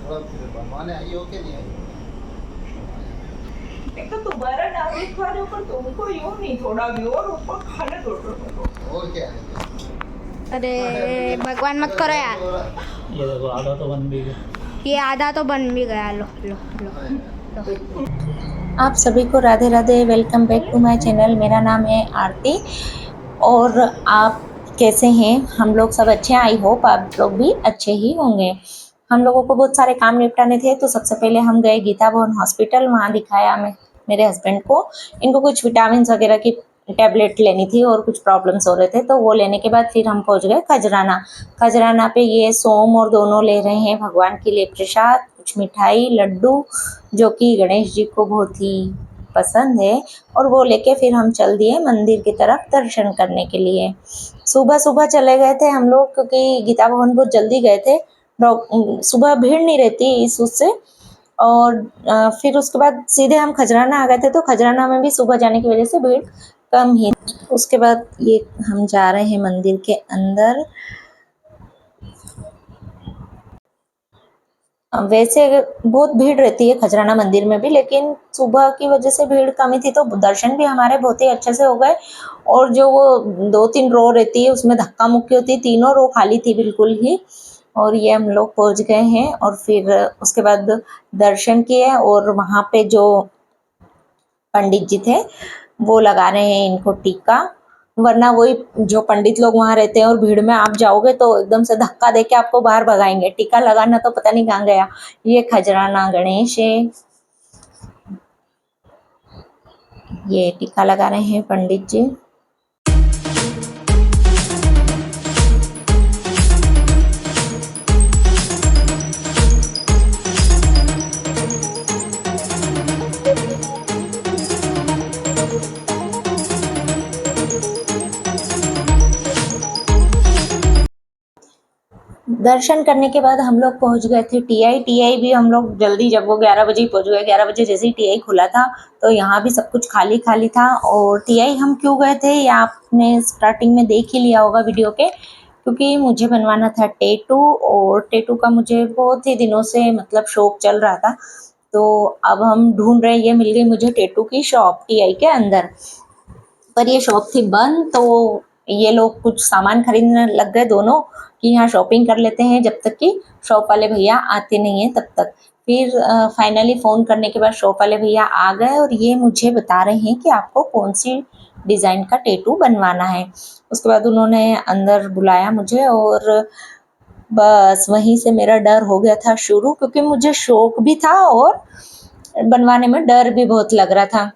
थोड़ा फिर बनवाने आई हो कि नहीं आई? एक तो दोबारा नागरिक खा रहे हो पर तुमको यूं नहीं थोड़ा भी और ऊपर खाने दो मेरे को। और क्या है क्या? अरे अरे भगवान मत अरे करो दर्द यार। हो रहा ये देखो आधा तो बन भी गया। ये आधा तो बन भी गया। लो लो लो लो। है। आप सभी को Radhe Radhe. Welcome back to my channel. मेरा नाम है आरती और आप कैसे हैं? हम लोग सब अच्छे हैं। आई होप आप लोग भी अच्छे ही होंगे। हम लोगों को बहुत सारे काम निपटाने थे तो सबसे पहले हम गए गीता भवन हॉस्पिटल। वहाँ दिखाया मैं मेरे हस्बैंड को। इनको कुछ विटामिन वगैरह की टैबलेट लेनी थी और कुछ प्रॉब्लम्स हो रहे थे तो वो लेने के बाद फिर हम पहुँच गए खजराना। खजराना पे ये सोम और दोनों ले रहे हैं भगवान के लिए प्रसाद, कुछ मिठाई लड्डू जो कि गणेश जी को बहुत ही पसंद है। और वो लेके फिर हम चल दिए मंदिर की तरफ दर्शन करने के लिए। सुबह सुबह चले गए थे हम लोग क्योंकि गीता भवन बहुत जल्दी गए थे। सुबह भीड़ नहीं रहती इस उससे। और फिर उसके बाद सीधे हम खजराना आ गए थे तो खजराना में भी सुबह जाने की वजह से भीड़ कम ही। उसके बाद ये हम जा रहे हैं मंदिर के अंदर। वैसे बहुत भीड़ रहती है खजराना मंदिर में भी, लेकिन सुबह की वजह से भीड़ कम ही थी तो दर्शन भी हमारे बहुत ही अच्छे से हो गए। और जो वो 2-3 रो रहती है उसमें धक्का मुक्की होती है, तीनों रो खाली थी बिल्कुल ही। और ये हम लोग पहुंच गए हैं और फिर उसके बाद दर्शन किए और वहाँ पे जो पंडित जी थे वो लगा रहे हैं इनको टीका। वरना वही जो पंडित लोग वहां रहते हैं और भीड़ में आप जाओगे तो एकदम से धक्का देके आपको बाहर भगाएंगे। टीका लगाना तो पता नहीं कहाँ गया। ये खजराना गणेश है। ये टीका लगा रहे हैं पंडित जी। दर्शन करने के बाद हम लोग पहुंच गए थे टीआई। टीआई भी हम लोग जल्दी, जब वो 11 बजे ही पहुंच गए। 11 बजे जैसे ही टीआई खुला था तो यहाँ भी सब कुछ खाली खाली था। और टीआई हम क्यों गए थे ये आपने स्टार्टिंग में देख ही लिया होगा वीडियो के, क्योंकि मुझे बनवाना था टैटू। और टैटू का मुझे बहुत ही दिनों से मतलब शौक चल रहा था। तो अब हम ढूंढ रहे हैं, ये मिल गई मुझे टैटू की शॉप टीआई के अंदर। पर ये शॉप थी बंद तो ये लोग कुछ सामान खरीदने लग गए दोनों कि यहाँ शॉपिंग कर लेते हैं जब तक कि शॉप वाले भैया आते नहीं हैं तब तक। फिर फाइनली फ़ोन करने के बाद शॉप वाले भैया आ गए और ये मुझे बता रहे हैं कि आपको कौन सी डिज़ाइन का टैटू बनवाना है। उसके बाद उन्होंने अंदर बुलाया मुझे और बस वहीं से मेरा डर हो गया था शुरू, क्योंकि मुझे शौक भी था और बनवाने में डर भी बहुत लग रहा था।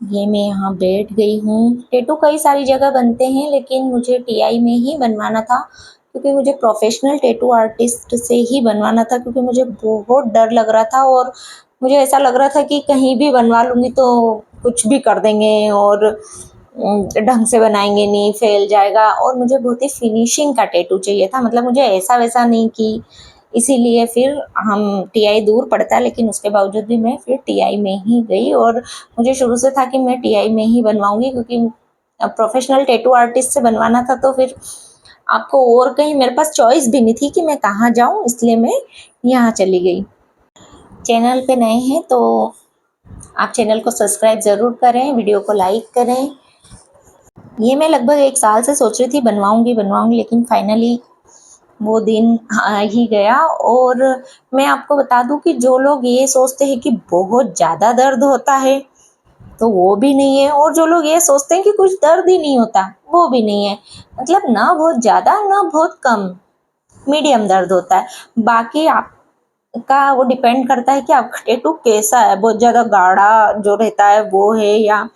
ये मैं यहाँ बैठ गई हूँ। टैटू कई सारी जगह बनते हैं लेकिन मुझे टीआई में ही बनवाना था, क्योंकि मुझे प्रोफेशनल टैटू आर्टिस्ट से ही बनवाना था। क्योंकि मुझे बहुत डर लग रहा था और मुझे ऐसा लग रहा था कि कहीं भी बनवा लूँगी तो कुछ भी कर देंगे और ढंग से बनाएंगे नहीं, फेल जाएगा। और मुझे बहुत ही फिनिशिंग का टैटू चाहिए था, मतलब मुझे ऐसा वैसा नहीं कि। इसीलिए फिर हम टीआई दूर पड़ता है लेकिन उसके बावजूद भी मैं फिर टीआई में ही गई। और मुझे शुरू से था कि मैं टीआई में ही बनवाऊंगी, क्योंकि प्रोफेशनल टैटू आर्टिस्ट से बनवाना था तो फिर आपको और कहीं मेरे पास चॉइस भी नहीं थी कि मैं कहाँ जाऊँ, इसलिए मैं यहाँ चली गई। चैनल पे नए हैं तो आप चैनल को सब्सक्राइब ज़रूर करें, वीडियो को लाइक करें। ये मैं लगभग 1 साल से सोच रही थी बनवाऊंगी बनवाऊंगी, लेकिन फाइनली वो दिन आ ही गया। और मैं आपको बता दूं कि जो लोग ये सोचते हैं कि बहुत ज़्यादा दर्द होता है तो वो भी नहीं है, और जो लोग ये सोचते हैं कि कुछ दर्द ही नहीं होता वो भी नहीं है। मतलब ना बहुत ज़्यादा ना बहुत कम, मीडियम दर्द होता है। बाकी आपका वो डिपेंड करता है कि आपका टैटू कैसा है, बहुत ज़्यादा गाढ़ा जो रहता है वो है या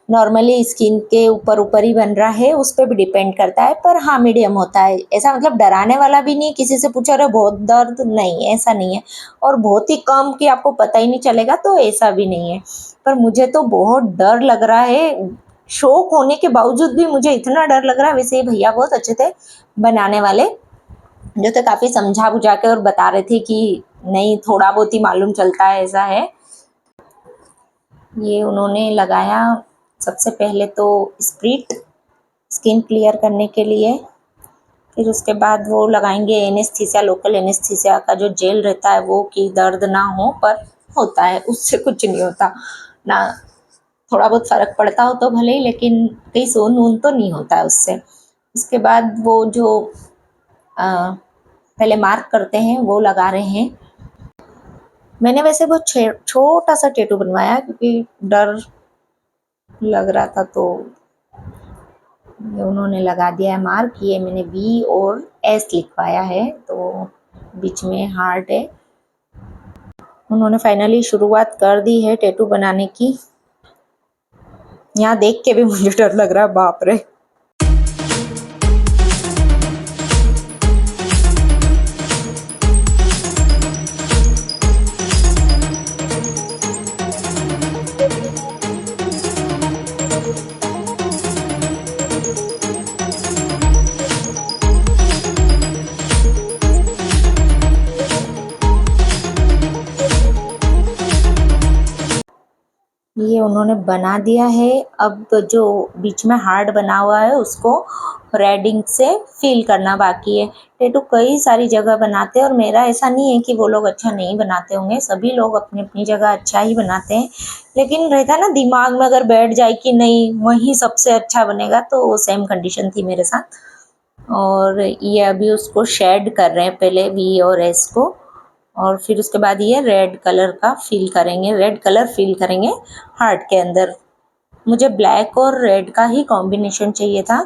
नॉर्मली स्किन के ऊपर ऊपर ही बन रहा है, उस पर भी डिपेंड करता है। पर हाँ मीडियम होता है, ऐसा मतलब डराने वाला भी नहीं। किसी से पूछा रहे बहुत दर्द, नहीं ऐसा नहीं है। और बहुत ही कम कि आपको पता ही नहीं चलेगा तो ऐसा भी नहीं है। पर मुझे तो बहुत डर लग रहा है, शौक होने के बावजूद भी मुझे इतना डर लग रहा है। वैसे ये भैया बहुत अच्छे थे बनाने वाले, जो थे काफ़ी समझा बुझा के और बता रहे थे कि नहीं थोड़ा बहुत ही मालूम चलता है ऐसा है। ये उन्होंने लगाया सबसे पहले तो स्प्रिट स्किन क्लियर करने के लिए। फिर उसके बाद वो लगाएंगे एनेस्थीसिया, लोकल एनेस्थीसिया का जो जेल रहता है वो, कि दर्द ना हो, पर होता है, उससे कुछ नहीं होता ना, थोड़ा बहुत फ़र्क पड़ता हो तो भले ही, लेकिन कहीं सोन वून तो नहीं होता है उससे। उसके बाद वो जो पहले मार्क करते हैं वो लगा रहे हैं। मैंने वैसे बहुत छोटा सा टैटू बनवाया क्योंकि डर लग रहा था, तो उन्होंने लगा दिया है मार्क। ये मैंने बी और एस लिखवाया है, तो बीच में हार्ट है। उन्होंने फाइनली शुरुआत कर दी है टैटू बनाने की। यहाँ देख के भी मुझे डर लग रहा है, बाप रे। ये उन्होंने बना दिया है। अब जो बीच में हार्ट बना हुआ है उसको रेडिंग से फिल करना बाकी है। टैटू कई सारी जगह बनाते हैं और मेरा ऐसा नहीं है कि वो लोग अच्छा नहीं बनाते होंगे, सभी लोग अपनी अपनी जगह अच्छा ही बनाते हैं, लेकिन रहता है ना दिमाग में अगर बैठ जाए कि नहीं वही सबसे अच्छा बनेगा, तो वो सेम कंडीशन थी मेरे साथ। और ये अभी उसको शेड कर रहे हैं पहले वी और एस को, और फिर उसके बाद ये रेड कलर का फिल करेंगे, रेड कलर फिल करेंगे हार्ट के अंदर। मुझे ब्लैक और रेड का ही कॉम्बिनेशन चाहिए था।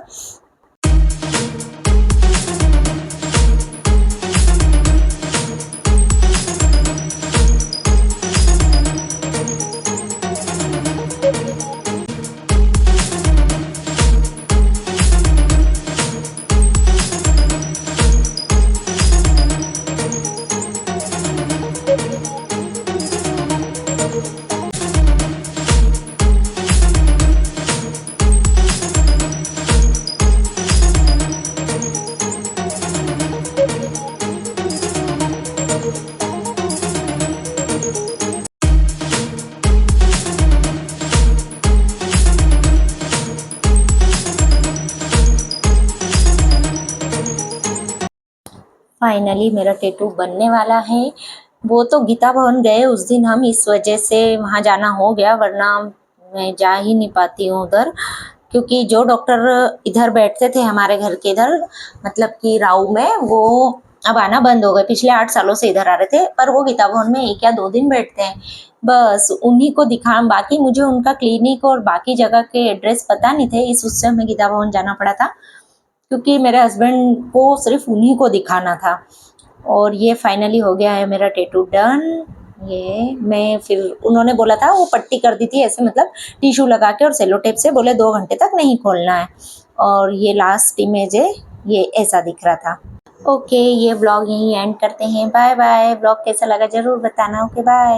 फाइनली मेरा टैटू बनने वाला है। वो तो गीता भवन गए उस दिन हम, इस वजह से वहाँ जाना हो गया, वरना मैं जा ही नहीं पाती हूँ उधर, क्योंकि जो डॉक्टर इधर बैठते थे हमारे घर के इधर, मतलब कि राऊ में, वो अब आना बंद हो गए। पिछले 8 सालों से इधर आ रहे थे, पर वो गीता भवन में 1 या 2 दिन बैठते हैं, बस उन्हीं को दिखा। बाकी मुझे उनका क्लिनिक और बाकी जगह के एड्रेस पता नहीं थे, इस उससे हमें गीता भवन जाना पड़ा था, क्योंकि मेरे हस्बैंड को सिर्फ उन्हीं को दिखाना था। और ये फाइनली हो गया है मेरा टैटू डन। ये मैं फिर उन्होंने बोला था, वो पट्टी कर दी थी ऐसे, मतलब टिश्यू लगा के और सेलो टेप से, बोले 2 घंटे तक नहीं खोलना है। और ये लास्ट इमेज है, ये ऐसा दिख रहा था। ओके, ये ब्लॉग यहीं एंड करते हैं। Bye bye. ब्लॉग कैसा लगा ज़रूर बताना। Okay bye.